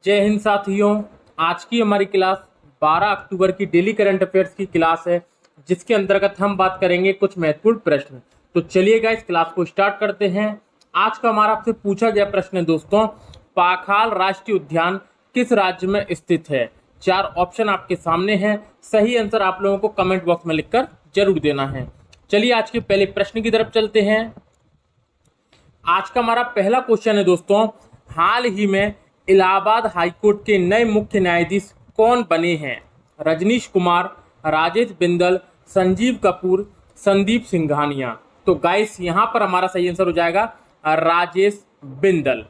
जय हिंद साथियों। आज की हमारी क्लास 12 अक्टूबर की डेली करंट अफेयर्स की क्लास है, जिसके अंतर्गत हम बात करेंगे कुछ महत्वपूर्ण प्रश्न। तो चलिए गाइस क्लास को स्टार्ट करते हैं। आज का हमारा आपसे पूछा गया प्रश्न है दोस्तों, पाखाल राष्ट्रीय उद्यान किस राज्य में स्थित है। 4 ऑप्शन आपके सामने हैं, सही आंसर आप लोगों को कमेंट बॉक्स में लिखकर जरूर देना है। चलिए आज के पहले प्रश्न की तरफ चलते हैं। आज का हमारा पहला क्वेश्चन है दोस्तों, हाल ही में इलाहाबाद हाईकोर्ट के नए मुख्य न्यायाधीश कौन बने हैं। रजनीश कुमार, राजेश बिंदल, संजीव कपूर, संदीप सिंघानिया। तो गाइस यहां पर हमारा सही आंसर हो जाएगा राजेश बिंदल।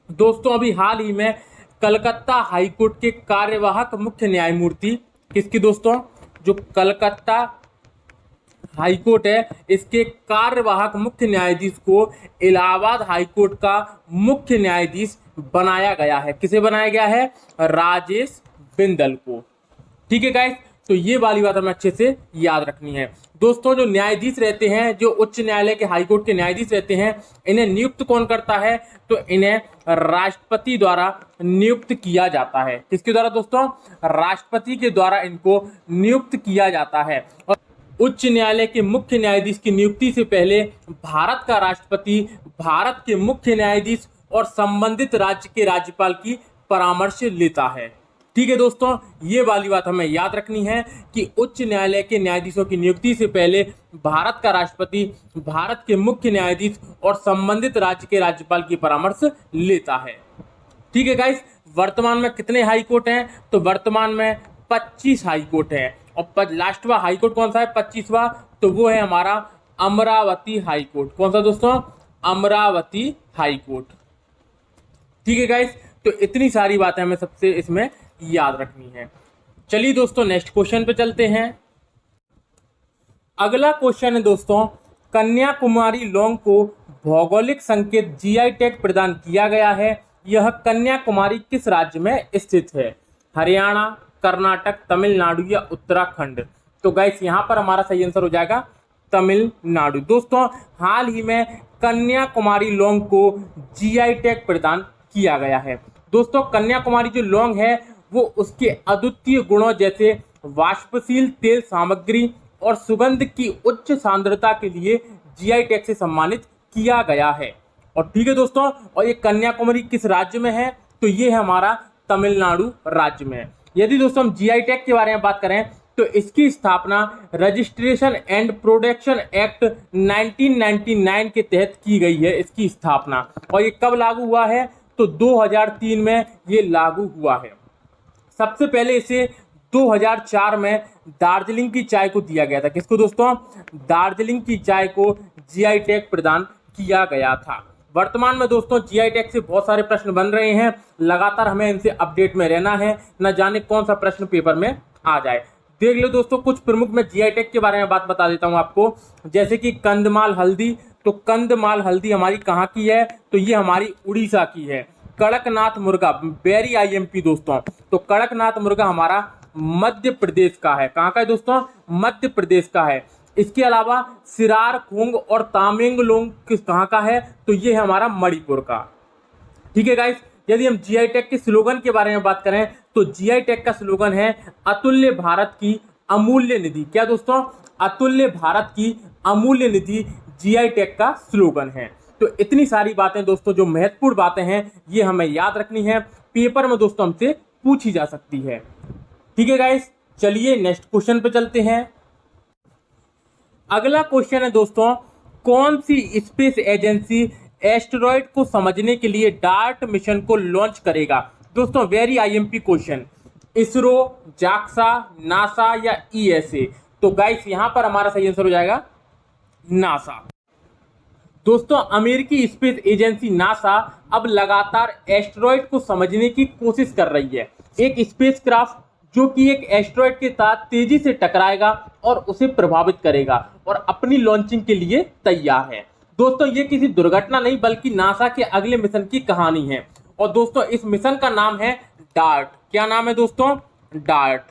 दोस्तों अभी हाल ही में कलकत्ता हाईकोर्ट के कार्यवाहक मुख्य न्यायमूर्ति किसकी दोस्तों, जो कलकत्ता हाईकोर्ट है इसके कार्यवाहक मुख्य न्यायाधीश को इलाहाबाद हाईकोर्ट का मुख्य न्यायाधीश बनाया गया है। किसे बनाया गया है? राजेश बिंदल को। ठीक है गाइस, तो ये वाली बात हमें अच्छे से याद रखनी है। दोस्तों जो न्यायाधीश रहते हैं, जो उच्च न्यायालय के हाईकोर्ट के न्यायाधीश रहते हैं, इन्हें नियुक्त कौन करता है? तो इन्हें राष्ट्रपति द्वारा नियुक्त किया जाता है। किसके द्वारा दोस्तों? राष्ट्रपति के द्वारा इनको नियुक्त किया जाता है। और उच्च न्यायालय के मुख्य न्यायाधीश की नियुक्ति से पहले भारत का राष्ट्रपति भारत के मुख्य न्यायाधीश और संबंधित राज्य के राज्यपाल की परामर्श लेता है। ठीक है दोस्तों, ये वाली बात हमें याद रखनी है कि उच्च न्यायालय के न्यायाधीशों की नियुक्ति से पहले भारत का राष्ट्रपति भारत के मुख्य न्यायाधीश और संबंधित राज्य के राज्यपाल की परामर्श लेता है। ठीक है गाइस, वर्तमान में कितने हाई कोर्ट हैं? तो वर्तमान में 25 हाई कोर्ट हैं। और लास्टवा हाई कोर्ट कौन सा है? 25वां, तो वो है हमारा अमरावती हाई कोर्ट। कौन सा दोस्तों? Amravati high court. ठीक है गाइस, तो इतनी सारी बातें हमें सबसे इसमें याद रखनी है। चलिए दोस्तों नेक्स्ट क्वेश्चन पे चलते हैं। अगला क्वेश्चन है दोस्तों, कन्याकुमारी लौंग को भौगोलिक संकेत जीआई टैग प्रदान किया गया है। यह कन्याकुमारी किस राज्य में स्थित है? हरियाणा, कर्नाटक, तमिलनाडु या उत्तराखंड। तो गाइस यहां पर हमारा सही आंसर हो जाएगा तमिलनाडु। दोस्तों हाल ही में कन्याकुमारी लौंग को जीआई टैग प्रदान किया गया है। दोस्तों कन्याकुमारी जो लौंग है वो उसके अद्वितीय गुणों जैसे वाष्पशील तेल सामग्री और सुगंध की उच्च सांद्रता के लिए जीआई टैग से सम्मानित किया गया है। और ठीक है दोस्तों, और ये कन्याकुमारी किस राज्य में है? तो ये है हमारा तमिलनाडु राज्य में। यदि दोस्तों हम जीआई टैग के बारे में बात करें तो इसकी स्थापना रजिस्ट्रेशन एंड प्रोडक्शन एक्ट 1999 के तहत की गई है। इसकी स्थापना, और ये कब लागू हुआ है? तो 2003 में ये लागू हुआ है। सबसे पहले इसे 2004 में दार्जिलिंग की चाय को दिया गया था। किसको दोस्तों? दार्जिलिंग की चाय को जीआई टैग प्रदान किया गया था। वर्तमान में दोस्तों जीआई टैग से बहुत सारे प्रश्न बन रहे हैं, लगातार हमें इनसे अपडेट में रहना है, न जाने कौन सा प्रश्न पेपर में आ जाए। देख लो दोस्तों, कुछ प्रमुख मैं जीआई टैग के बारे में बात बता देता हूं आपको, जैसे कि कंदमाल हल्दी। तो कंदमाल हल्दी हमारी कहाँ की है? तो ये हमारी उड़ीसा की है। कड़कनाथ मुर्गा, बेरी आईएमपी दोस्तों, तो कड़कनाथ मुर्गा हमारा मध्य प्रदेश का है। कहाँ का है दोस्तों? मध्य प्रदेश का है। इसके अलावा सिरार खोंग और तामेंगलोंग किस कहाँ का है? तो ये है हमारा मणिपुर का। ठीक है गाइस, यदि हम जीआई टैग के स्लोगन के बारे में बात करें तो जीआई टैग का स्लोगन है अतुल्य भारत की अमूल्य निधि। क्या दोस्तों? अतुल्य भारत की अमूल्य निधि जीआई टैग का स्लोगन है। तो इतनी सारी बातें दोस्तों, जो महत्वपूर्ण बातें हैं, ये हमें याद रखनी है। पेपर में दोस्तों हमसे पूछी जा सकती है। ठीक है गाइस, चलिए नेक्स्ट क्वेश्चन पे चलते हैं। अगला क्वेश्चन है दोस्तों, कौन सी स्पेस एजेंसी एस्टेरॉयड को समझने के लिए डार्ट मिशन को लॉन्च करेगा? दोस्तों very IMP question. ISRO, JAXA, NASA या ईएसए। तो गाइस यहां पर हमारा सही आंसर हो जाएगा नासा। दोस्तों अमेरिकी स्पेस एजेंसी नासा अब लगातार एस्टेरॉयड को समझने की कोशिश कर रही है। एक स्पेसक्राफ्ट जो कि एक एस्टेरॉयड के साथ तेजी से टकराएगा और उसे प्रभावित करेगा और अपनी लॉन्चिंग के लिए तैयार है। दोस्तों ये किसी दुर्घटना नहीं बल्कि नासा के अगले मिशन की कहानी है। और दोस्तों इस मिशन का नाम है डार्ट। क्या नाम है दोस्तों? डार्ट।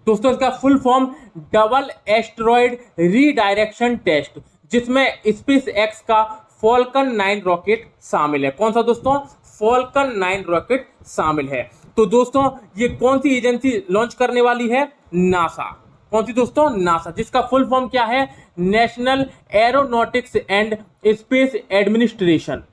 दोस्तों इसका full form double asteroid redirection test, जिसमें स्पेस एक्स का फॉल्कन 9 रॉकेट शामिल है। कौन सा दोस्तों? फॉल्कन 9 रॉकेट शामिल है। तो दोस्तों ये कौन सी एजेंसी लॉन्च करने वाली है? नासा। कौन सी दोस्तों? नासा, जिसका फुल फॉर्म क्या है? National aeronautics and space administration.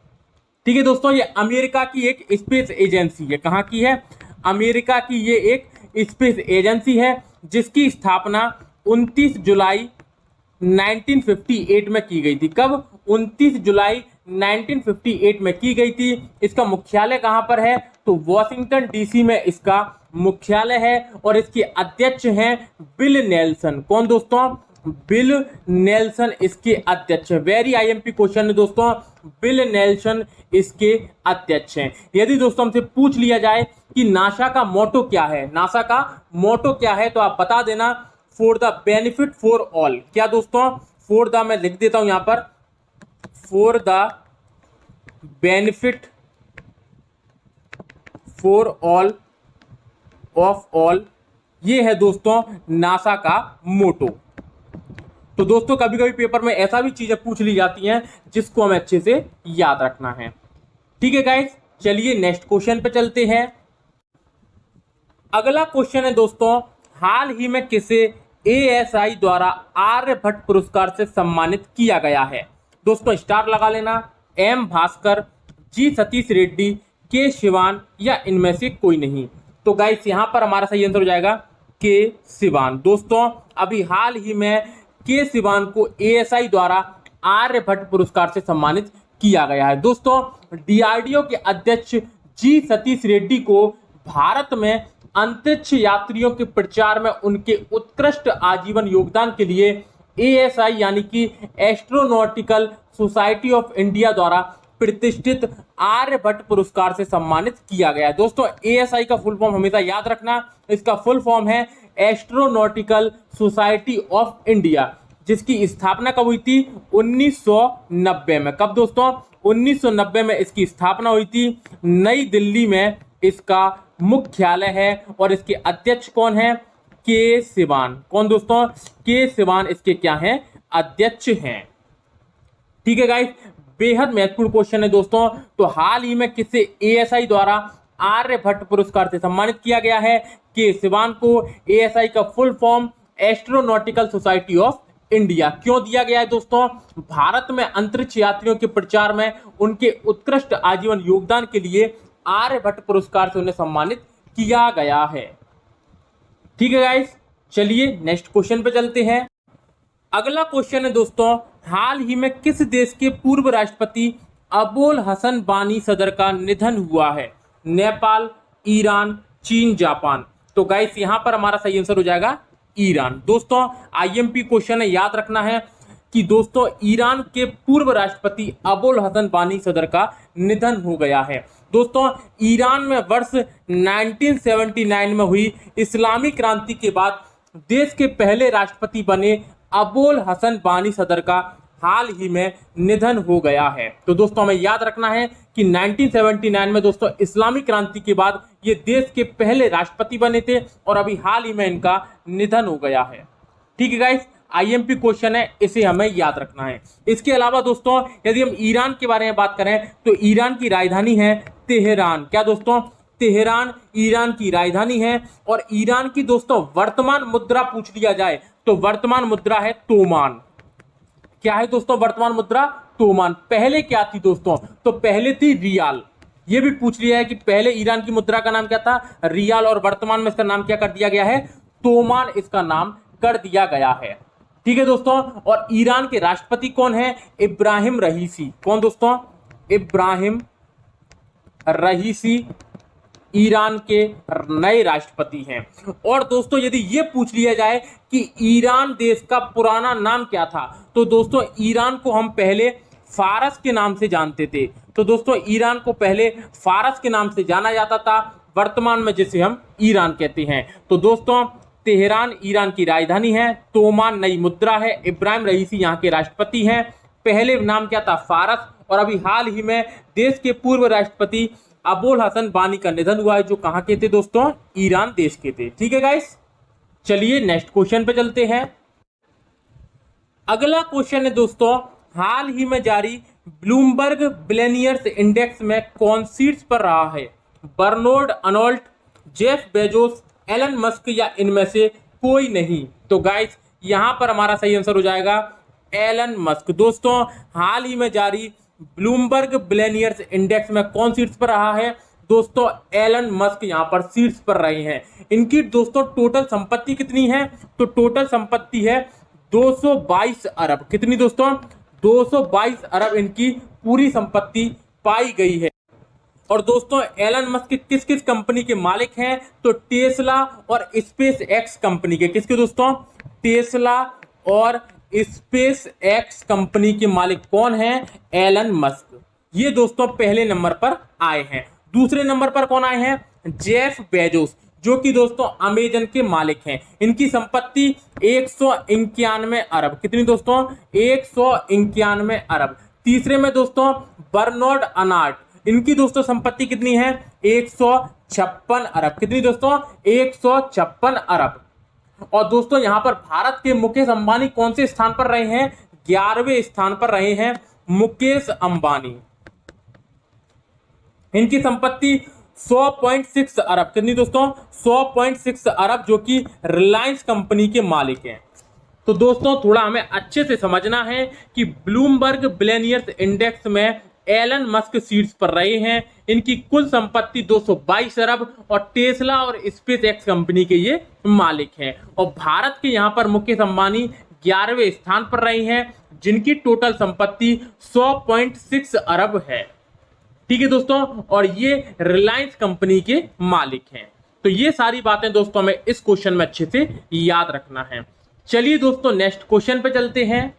ठीक है दोस्तों, ये अमेरिका की एक स्पेस एजेंसी है। कहाँ की है? अमेरिका की ये एक स्पेस एजेंसी है जिसकी स्थापना 29 जुलाई 1958 में की गई थी। कब? 29 जुलाई 1958 में की गई थी। इसका मुख्यालय कहां पर है? तो वॉशिंगटन डीसी में इसका मुख्यालय है और इसके अध्यक्ष हैं बिल नेल्सन। कौन दोस्तों? बिल नेल्सन इसके अध्यक्ष है। वेरी आईएमपी क्वेश्चन है दोस्तों, बिल नेल्सन इसके अध्यक्ष हैं। यदि दोस्तों हमसे पूछ लिया जाए कि नासा का मोटो क्या है, नासा का मोटो क्या है, तो आप बता देना for the benefit for all. क्या दोस्तों? फॉर द, मैं लिख देता हूं यहां पर, for the benefit for all of all, ये है दोस्तों नासा का मोटो। तो दोस्तों कभी कभी पेपर में ऐसा भी चीजें पूछ ली जाती हैं जिसको हमें अच्छे से याद रखना है। ठीक है गाइस, चलिए नेक्स्ट क्वेश्चन पे चलते हैं। अगला क्वेश्चन है दोस्तों, हाल ही में किसे एएसआई द्वारा आर्यभट्ट पुरस्कार से सम्मानित किया गया है? दोस्तों स्टार लगा लेना। एम भास्कर, जी सतीश रेड्डी, के शिवान या इनमें से कोई नहीं। तो गाइस यहां पर हमारा सही आंसर हो जाएगा के शिवान। दोस्तों अभी हाल ही में के शिवान को एएसआई द्वारा आर्यभट्ट पुरस्कार से सम्मानित किया गया है। दोस्तों डीआरडीओ के अध्यक्ष जी सतीश रेड्डी को भारत में अंतरिक्ष यात्रियों के प्रचार में उनके उत्कृष्ट आजीवन योगदान के लिए एएसआई यानी कि एस्ट्रोनॉटिकल सोसाइटी ऑफ इंडिया द्वारा प्रतिष्ठित आर्यभट्ट पुरस्कार से सम्मानित किया गया है। दोस्तों एएसआई का फुल फॉर्म हमेशा याद रखना, इसका फुल फॉर्म है एस्ट्रोनॉटिकल सोसाइटी ऑफ इंडिया, जिसकी स्थापना कब हुई थी? 1990 में। कब दोस्तों? 1990 में इसकी स्थापना हुई थी। नई दिल्ली में इसका मुख्यालय है और इसके अध्यक्ष कौन है? के शिवान। कौन दोस्तों? के शिवान इसके क्या हैं? अध्यक्ष हैं। ठीक है गाइस, बेहद महत्वपूर्ण क्वेश्चन है दोस्तों। तो हाल ही में किसे एएसआई द्वारा आर्यभट्ट पुरस्कार से सम्मानित किया गया है? के शिवान को। एएसआई का full form astronautical society of India. क्यों दिया गया है दोस्तों? भारत में अंतरिक्ष यात्रियों के प्रचार में उनके उत्कृष्ट आजीवन योगदान के लिए आर्यभट्ट पुरस्कार से उन्हें सम्मानित किया गया है। ठीक है गाइस, चलिए नेक्स्ट क्वेश्चन पे चलते हैं। अगला क्वेश्चन है दोस्तों, हाल ही में किस देश के पूर्व राष्ट्रपति अबोल हसन बानी सदर का निधन हुआ है? नेपाल, ईरान, चीन, जापान। तो गाइस यहां पर हमारा सही आंसर हो जाएगा ईरान। दोस्तों आईएमपी क्वेश्चन है, याद रखना है कि दोस्तों ईरान के पूर्व राष्ट्रपति अबोल हसन बानी सदर का निधन हो गया है। दोस्तों ईरान में वर्ष 1979 में हुई इस्लामी क्रांति के बाद देश के पहले राष्ट्रपति बने अबोल हसन बानी सदर का हाल ही में निधन हो गया है। तो दोस्तों हमें याद रखना है कि 1979 में दोस्तों इस्लामी क्रांति के बाद ये देश के पहले राष्ट्रपति बने थे और अभी हाल ही में इनका निधन हो गया है। ठीक है गाइस, आईएमपी क्वेश्चन है, इसे हमें याद रखना है। इसके अलावा दोस्तों यदि हम ईरान के बारे में बात करें तो ईरान की राजधानी है तेहरान। क्या दोस्तों? तेहरान ईरान की राजधानी है। और ईरान की दोस्तों वर्तमान मुद्रा पूछ लिया जाए तो वर्तमान मुद्रा है तोमान। क्या है दोस्तों वर्तमान मुद्रा? तोमान। पहले क्या थी दोस्तों? तो पहले थी रियाल। ये भी पूछ लिया है कि पहले ईरान की मुद्रा का नाम क्या था? रियाल। और वर्तमान में इसका नाम क्या कर दिया गया है? तोमान इसका नाम कर दिया गया है। ठीक है दोस्तों, और ईरान के राष्ट्रपति कौन है? इब्राहिम रईसी। कौन दोस्तों? इब्राहिम रईसी ईरान के नए राष्ट्रपति हैं। और दोस्तों यदि ये पूछ लिया जाए कि ईरान देश का पुराना नाम क्या था, तो दोस्तों ईरान को हम पहले फारस के नाम से जानते थे। तो दोस्तों ईरान को पहले फारस के नाम से जाना जाता था, वर्तमान में जिसे हम ईरान कहते हैं। तो दोस्तों तेहरान ईरान की राजधानी है, तोमान नई मुद्रा है, इब्राहिम रईसी यहाँ के राष्ट्रपति हैं। पहले नाम क्या था? फारस। और अभी हाल ही में देश के पूर्व राष्ट्रपति अबोल हसन बानी का निधन हुआ है, जो कहाँ के थे दोस्तों? ईरान देश के थे। ठीक है गाइस, चलिए नेक्स्ट क्वेश्चन पे चलते हैं। अगला क्वेश्चन है दोस्तों, हाल ही में जारी ब्लूमबर्ग बिलियनियर्स इंडेक्स में कौन सीट्स पर रहा है? Bernard Arnault, Jeff Bezos, Elon Musk या इनमें से कोई नहीं? तो गाइस यहां पर हमारा सही आंसर हो जाएगा एलन मस्क। दोस्तों हाल ही में जारी ब्लूमबर्ग बिलियनियर्स इंडेक्स में कौन सीट्स पर रहा है? दोस्तों एलन मस्क यहां पर सीट्स पर रहे हैं। इनकी दोस्तों टोटल संपत्ति कितनी है? तो टोटल संपत्ति है 222 अरब। कितनी दोस्तों? 222 अरब इनकी पूरी संपत्ति पाई गई है। और दोस्तों एलन मस्क किस किस कंपनी के मालिक हैं? तो टेस्ला और स्पेस एक्स कंपनी के। किसके दोस्तों? टेस्ला और स्पेस एक्स कंपनी के मालिक कौन हैं? Elon Musk. ये दोस्तों पहले नंबर पर आए हैं। दूसरे नंबर पर कौन आए हैं? जेफ बेजोस, जो कि दोस्तों अमेजन के मालिक हैं। इनकी संपत्ति 191 अरब। कितनी दोस्तों? 191 अरब। तीसरे में दोस्तों बर्नार्ड अर्नोल्ट, इनकी दोस्तों संपत्ति कितनी है? 156 अरब। कितनी दोस्तों? 156 अरब। और दोस्तों यहां पर भारत के मुकेश अंबानी कौन से स्थान पर रहे हैं? 11वें स्थान पर रहे हैं मुकेश अंबानी। इनकी संपत्ति 100.6 अरब। कितनी दोस्तों? 100.6 अरब, जो कि रिलायंस कंपनी के मालिक हैं। तो दोस्तों थोड़ा हमें अच्छे से समझना है कि ब्लूमबर्ग बिलियनियर्स इंडेक्स में एलन मस्क सीट्स पर रहे हैं। इनकी कुल संपत्ति 222 अरब और टेस्ला और स्पेस एक्स कंपनी के ये मालिक हैं। और भारत के यहां पर मुकेश अंबानी 11वें स्थान पर रहे हैं, जिनकी टोटल संपत्ति 100.6 अरब है। ठीक है दोस्तों, और ये रिलायंस कंपनी के मालिक हैं। तो ये सारी बातें दोस्तों हमें इस क्वेश्चन में अच्छे से याद रखना है। चलिए दोस्तों नेक्स्ट क्वेश्चन पे चलते हैं।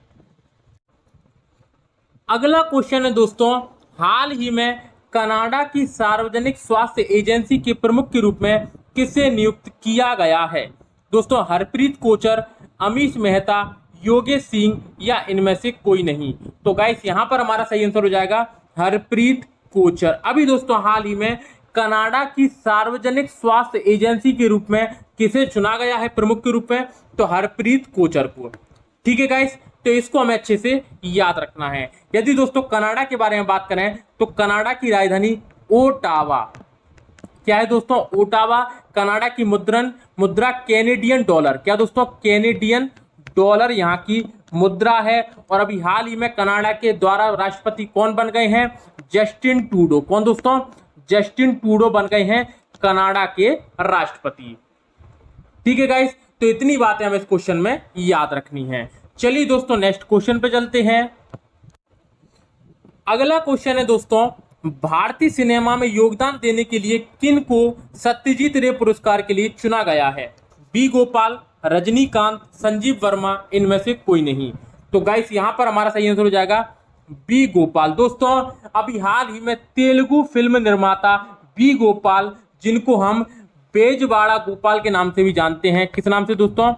अगला क्वेश्चन है दोस्तों, हाल ही में कनाडा की सार्वजनिक स्वास्थ्य एजेंसी के प्रमुख के रूप में किसे नियुक्त किया गया है? दोस्तों हरप्रीत कोचर, अमीश मेहता, योगेश सिंह या इनमें से कोई नहीं? तो गाइस यहां पर हमारा सही आंसर हो जाएगा हरप्रीत कोचर। अभी दोस्तों हाल ही में कनाडा की सार्वजनिक स्वास्थ्य एजेंसी के रूप में किसे चुना गया है प्रमुख के रूप में? तो हरप्रीत कोचर को। ठीक है गाइस, तो इसको हमें अच्छे से याद रखना है। यदि दोस्तों कनाडा के बारे में बात करें तो कनाडा की राजधानी ओटावा। क्या है दोस्तों? ओटावा। कनाडा की मुद्रा कैनेडियन डॉलर। क्या दोस्तों? कैनेडियन डॉलर यहाँ की मुद्रा है। और अभी हाल ही में कनाडा के द्वारा राष्ट्रपति कौन बन गए हैं? Justin Trudeau. कौन दोस्तों? जस्टिन ट्रूडो बन गए हैं कनाडा के राष्ट्रपति। ठीक है गाइस, तो इतनी बातें हमें इस क्वेश्चन में याद रखनी है। चलिए दोस्तों नेक्स्ट क्वेश्चन पे चलते हैं। अगला क्वेश्चन है दोस्तों, भारतीय सिनेमा में योगदान देने के लिए किन को सत्यजीत रे पुरस्कार के लिए चुना गया है? बी गोपाल, रजनीकांत, संजीव वर्मा, इनमें से कोई नहीं? तो गाइस यहां पर हमारा सही आंसर हो जाएगा बी गोपाल। दोस्तों अभी हाल ही में तेलुगु फिल्म निर्माता बी गोपाल, जिनको हम बेजवाड़ा गोपाल के नाम से भी जानते हैं। किस नाम से दोस्तों?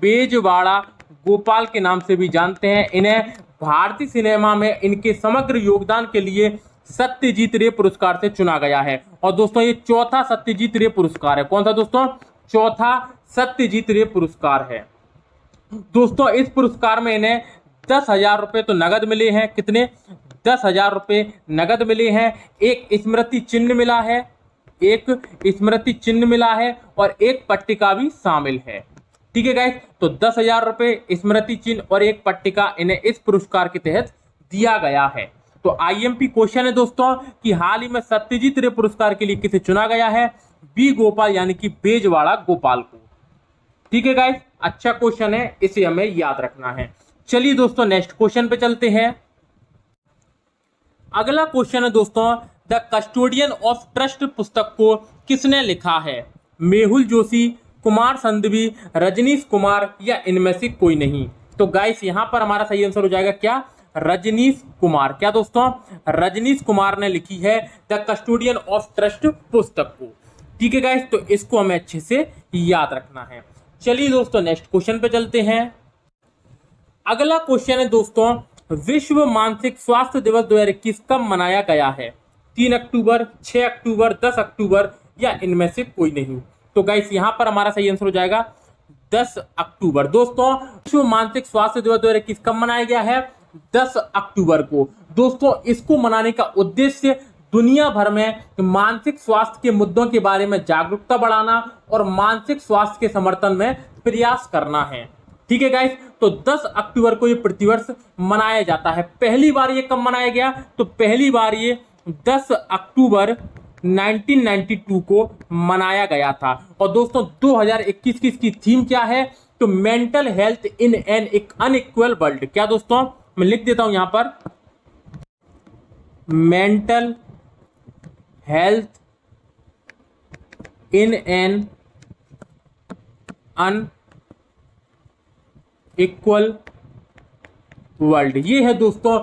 बेजवाड़ा गोपाल के नाम से भी जानते हैं। इन्हें भारतीय सिनेमा में इनके समग्र योगदान के लिए सत्यजीत रे पुरस्कार से चुना गया है। और दोस्तों ये चौथा सत्यजीत रे पुरस्कार है। कौन सा दोस्तों? चौथा सत्यजीत रे पुरस्कार है। दोस्तों इस पुरस्कार में इन्हें 10,000 रुपए तो नगद मिले हैं। कितने? 10,000 रुपए नगद मिले हैं। एक स्मृति चिन्ह मिला है, एक स्मृति चिन्ह मिला है और एक पट्टिका भी शामिल है। ठीक है गाइस, तो 10,000 रुपए, स्मृति चिन्ह और एक पट्टिका इन्हें इस पुरस्कार के तहत दिया गया है। तो आईएमपी क्वेश्चन है दोस्तों कि हाल ही में सत्यजीत रे पुरस्कार के लिए किसे चुना गया है? बी गोपाल यानी कि बेजवाड़ा गोपाल को। ठीक है गाइस, अच्छा क्वेश्चन है, इसे हमें याद रखना है। चलिए दोस्तों नेक्स्ट क्वेश्चन पे चलते हैं। अगला क्वेश्चन है दोस्तों, द कस्टोडियन ऑफ ट्रस्ट पुस्तक को किसने लिखा है? मेहुल जोशी, कुमार संधवी, रजनीश कुमार या इनमें से कोई नहीं? तो गाइस यहां पर हमारा सही आंसर हो जाएगा क्या? रजनीश कुमार। क्या दोस्तों? रजनीश कुमार ने लिखी है द कस्टोडियन ऑफ ट्रस्ट पुस्तक को। ठीक है गाइस, तो इसको हमें अच्छे से याद रखना है। चलिए दोस्तों नेक्स्ट क्वेश्चन पे चलते हैं। अगला क्वेश्चन है दोस्तों, विश्व मानसिक स्वास्थ्य दिवस 2021 कब मनाया गया है? 3 अक्टूबर, 6 अक्टूबर, 10 अक्टूबर या इनमें से कोई नहीं? तो गाइस यहां पर हमारा सही आंसर हो जाएगा 10 अक्टूबर। दोस्तों विश्व मानसिक स्वास्थ्य दिवस 2021 कब मनाया गया है? 10 अक्टूबर को। दोस्तों इसको मनाने का उद्देश्य दुनिया भर में मानसिक स्वास्थ्य के मुद्दों के बारे में जागरूकता बढ़ाना और मानसिक स्वास्थ्य के समर्थन में प्रयास करना है। ठीक है गाइस, तो 10 अक्टूबर को ये प्रतिवर्ष मनाया जाता है। पहली बार ये कब मनाया गया? तो पहली बार ये 10 अक्टूबर 1992 को मनाया गया था। और दोस्तों 2021 की इसकी थीम क्या है? तो mental health in an unequal world. क्या दोस्तों, मैं लिख देता हूं यहां पर, mental health in an unequal world. ये है दोस्तों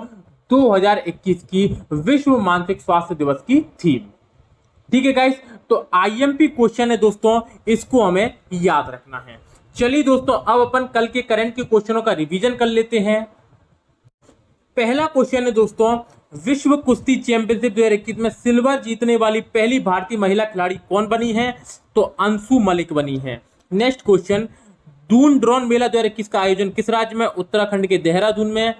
2021 की विश्व मानसिक स्वास्थ्य दिवस की थीम। ठीक है गाइस, तो आईएमपी क्वेश्चन है दोस्तों, इसको हमें याद रखना है। चलिए दोस्तों, अब अपन कल के करंट के क्वेश्चनों का रिवीजन कर लेते हैं। पहला क्वेश्चन है दोस्तों, विश्व कुश्ती चैंपियनशिप 2021 में सिल्वर जीतने वाली पहली भारतीय महिला खिलाड़ी कौन बनी है? तो अंशु मलिक बनी है। नेक्स्ट क्वेश्चन, दून ड्रोन मेला 2021 का आयोजन किस राज्य में? उत्तराखंड के देहरादून में।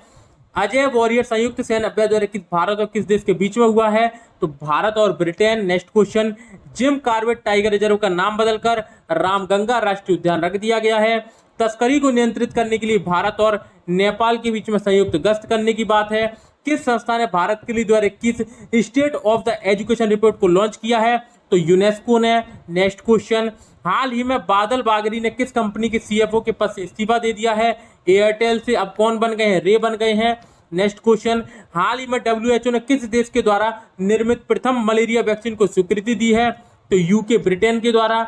अजय वॉरियर संयुक्त सैन्य अभ्यास 2021 भारत और किस देश के बीच में हुआ है? तो भारत और Britain. Next question, Jim Corbett tiger reserve का नाम बदलकर रामगंगा राष्ट्रीय उद्यान रख दिया गया है। तस्करी को नियंत्रित करने के लिए भारत और नेपाल के बीच में संयुक्त गश्त करने की बात है। किस संस्था ने भारत के लिए 2021 state of the education report को लॉन्च किया है? तो यूनेस्को ने। नेक्स्ट क्वेश्चन, हाल ही में बादल बागरी ने किस कंपनी के सीएफओ के पद से इस्तीफा दे दिया है? एयरटेल से। अब कौन बन गए हैं? रे बन गए हैं। नेक्स्ट क्वेश्चन, हाल ही में डब्ल्यूएचओ ने किस देश के द्वारा निर्मित प्रथम मलेरिया वैक्सीन को स्वीकृति दी है? तो यूके, ब्रिटेन के द्वारा।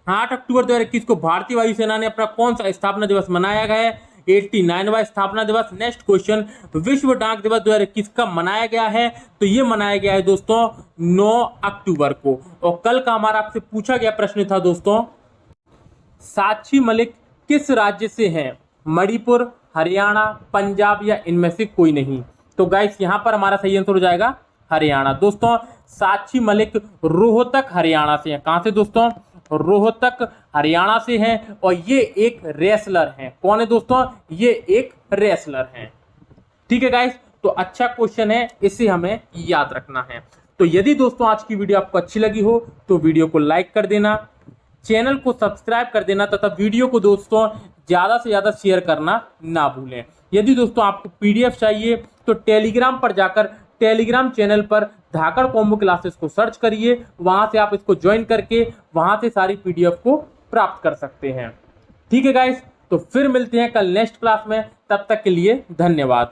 8 अक्टूबर 2021 को भारतीय वायुसेना ने अपना कौन सा स्थापना दिवस मनाया गया है? 89वां स्थापना दिवस। नेक्स्ट क्वेश्चन, विश्व डाक दिवस 2021 कब मनाया गया है? तो ये मनाया गया है दोस्तों 9 अक्टूबर को। और कल का हमारा आपसे पूछा गया प्रश्न था दोस्तों, साक्षी मलिक किस राज्य से हैं? मणिपुर, हरियाणा, पंजाब या इनमें से कोई नहीं। तो गाइस यहां पर हमारा सही आंसर हो जाएगा हरियाणा। दोस्तों साक्षी मलिक रोहतक हरियाणा से हैं। कहां से दोस्तों? रोहतक हरियाणा से हैं। और ये एक रेसलर हैं। कौन है दोस्तों? ये एक रेसलर हैं। ठीक है गाइस, तो अच्छा क्वेश्चन है, इसे हमें याद रखना है। तो यदि दोस्तों आज की वीडियो आपको अच्छी लगी हो तो वीडियो को लाइक कर देना, चैनल को सब्सक्राइब कर देना तथा वीडियो को दोस्तों ज्यादा से ज्यादा शेयर करना ना भूलें। यदि दोस्तों आपको पीडीएफ चाहिए तो टेलीग्राम पर जाकर टेलीग्राम चैनल पर धाकड़ कॉम्बो क्लासेस को सर्च करिए, वहां से आप इसको ज्वाइन करके वहां से सारी पीडीएफ को प्राप्त कर सकते हैं। ठीक है गाइस, तो फिर मिलते हैं कल नेक्स्ट क्लास में। तब तक के लिए धन्यवाद।